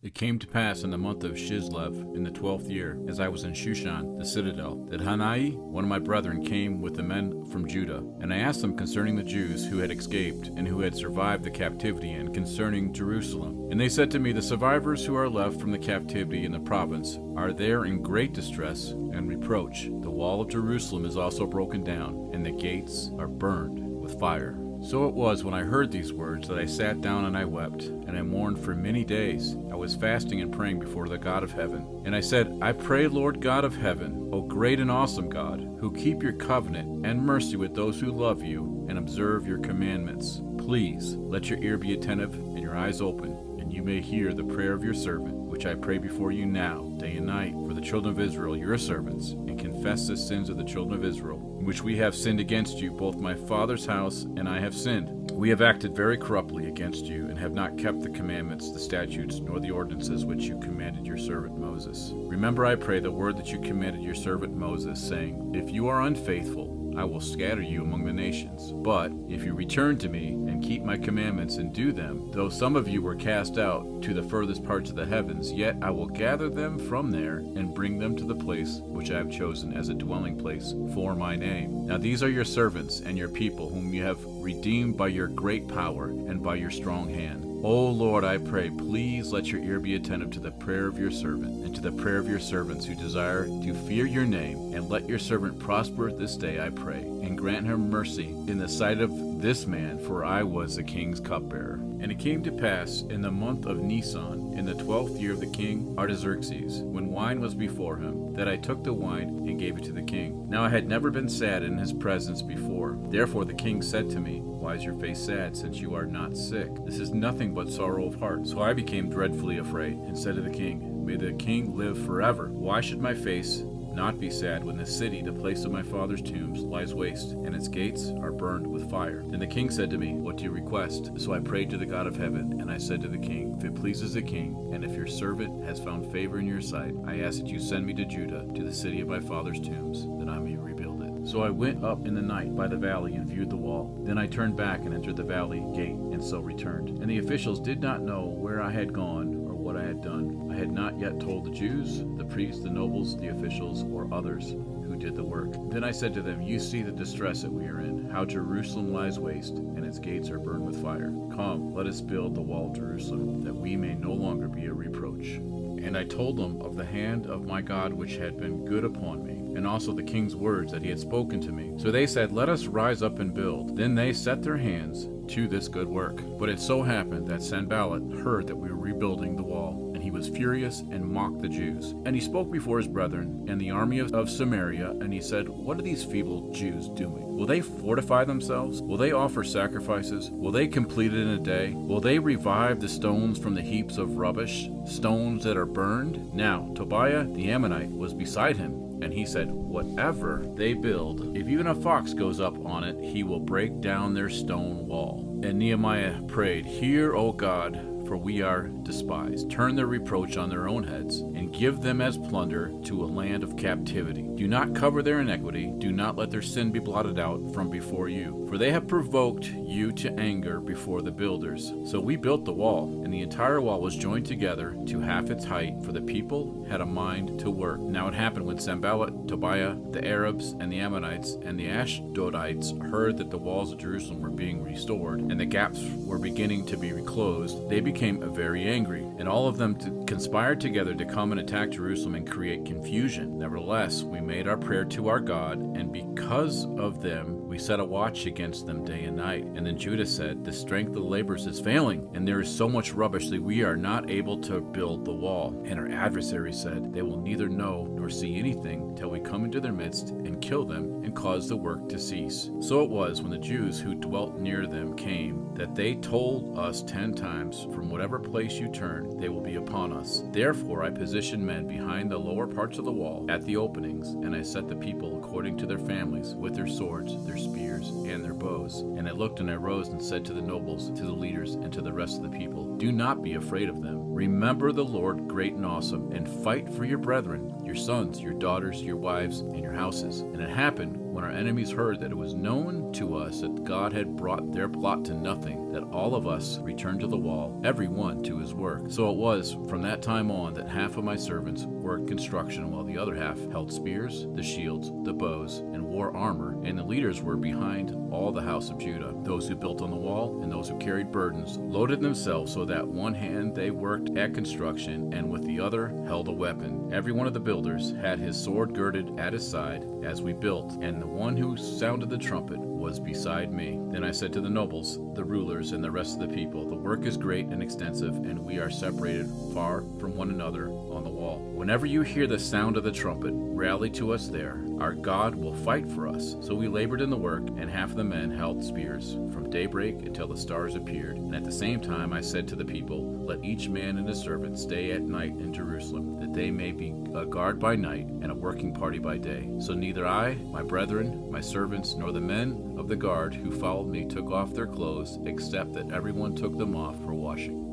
It came to pass in the month of Chislev, in the 12th year, as I was in Shushan, the citadel, that Hanai, one of my brethren, came with the men from Judah. And I asked them concerning the Jews who had escaped, and who had survived the captivity, and concerning Jerusalem. And they said to me, the survivors who are left from the captivity in the province are there in great distress and reproach. The wall of Jerusalem is also broken down, and the gates are burned with fire. So it was when I heard these words that I sat down and I wept, and I mourned for many days. I was fasting and praying before the God of heaven. And I said, I pray, Lord God of heaven, O great and awesome God, who keep your covenant and mercy with those who love you and observe your commandments. Please let your ear be attentive and your eyes open, and you may hear the prayer of your servant, which I pray before you now, day and night, for the children of Israel, your servants, and confess the sins of the children of Israel, in which we have sinned against you, both my father's house and I have sinned. We have acted very corruptly against you, and have not kept the commandments, the statutes, nor the ordinances which you commanded your servant Moses. Remember, I pray, the word that you commanded your servant Moses, saying, If you are unfaithful, I will scatter you among the nations. But if you return to me and keep my commandments and do them, though some of you were cast out to the furthest parts of the heavens, yet I will gather them from there and bring them to the place which I have chosen as a dwelling place for my name. Now these are your servants and your people, whom you have redeemed by your great power and by your strong hand. O Lord, I pray, please let your ear be attentive to the prayer of your servant, and to the prayer of your servants who desire to fear your name, and let your servant prosper this day, I pray, and grant him mercy in the sight of this man, for I was the king's cupbearer. And it came to pass in the month of Nisan, in the 12th year of the king Artaxerxes, when wine was before him, that I took the wine and gave it to the king. Now I had never been sad in his presence before. Therefore the king said to me, Why is your face sad, since you are not sick? This is nothing but sorrow of heart. So I became dreadfully afraid, and said to the king, May the king live forever. Why should my face not be sad when the city, the place of my father's tombs, lies waste, and its gates are burned with fire? Then the king said to me, What do you request? So I prayed to the God of heaven, and I said to the king, If it pleases the king, and if your servant has found favor in your sight, I ask that you send me to Judah, to the city of my father's tombs, that I may rebuild it. So I went up in the night by the valley and viewed the wall. Then I turned back and entered the valley gate, and so returned. And the officials did not know where I had gone or what I had done. I had not yet told the Jews, the priests, the nobles, the officials, or others who did the work. Then I said to them, You see the distress that we are in, how Jerusalem lies waste, and its gates are burned with fire. Come, let us build the wall of Jerusalem, that we may no longer be a reproach. And I told them of the hand of my God which had been good upon me, and also the king's words that he had spoken to me. So they said, Let us rise up and build. Then they set their hands to this good work. But it so happened that Sanballat heard that we were rebuilding the wall, and he was furious and mocked the Jews. And he spoke before his brethren and the army of Samaria, and he said, What are these feeble Jews doing? Will they fortify themselves? Will they offer sacrifices? Will they complete it in a day? Will they revive the stones from the heaps of rubbish, stones that are burned? Now Tobiah the Ammonite was beside him, and he said, Whatever they build, if even a fox goes up on it, he will break down their stone wall. And Nehemiah prayed, Hear, O God, for we are despised. Turn their reproach on their own heads, and give them as plunder to a land of captivity. Do not cover their iniquity, do not let their sin be blotted out from before you. For they have provoked you to anger before the builders. So we built the wall, and the entire wall was joined together to half its height, for the people had a mind to work. Now it happened when Sanballat, Tobiah, the Arabs, and the Ammonites, and the Ashdodites heard that the walls of Jerusalem were being restored, and the gaps were beginning to be reclosed, they became very angry, and all of them conspired together to come and attack Jerusalem and create confusion. Nevertheless, we made our prayer to our God, and because of them we set a watch against them day and night. And then Judah said, The strength of the laborers is failing, and there is so much rubbish that we are not able to build the wall. And our adversaries said, They will neither know nor see anything till we come into their midst and kill them and cause the work to cease. So it was, when the Jews who dwelt near them came, that they told us 10 times, From whatever place you turn, they will be upon us. Therefore I positioned men behind the lower parts of the wall, at the openings, and I set the people according to their families, with their swords, their spears, and their bows. And I looked and I rose and said to the nobles, to the leaders, and to the rest of the people, Do not be afraid of them. Remember the Lord great and awesome, and fight for your brethren, your sons, your daughters, your wives, and your houses. And it happened, when our enemies heard that it was known to us that God had brought their plot to nothing, that all of us returned to the wall, every one to his work. So it was from that time on that half of my servants worked construction, while the other half held spears, the shields, the bows, and wore armor, and the leaders were behind all the house of Judah. Those who built on the wall and those who carried burdens loaded themselves, so that one hand they worked at construction, and with the other held a weapon. Every one of the builders had his sword girded at his side as we built, and the one who sounded the trumpet was beside me. Then I said to the nobles, the rulers, and the rest of the people, the work is great and extensive, and we are separated far from one another on the wall. Whenever you hear the sound of the trumpet, rally to us there. Our God will fight for us. So we labored in the work, and half of the men held spears from daybreak until the stars appeared. And at the same time I said to the people, let each man and his servant stay at night in Jerusalem, that they may be a guard by night and a working party by day. So neither I, my brethren, my servants, nor the men of the guard who followed me took off their clothes, except that everyone took them off for washing.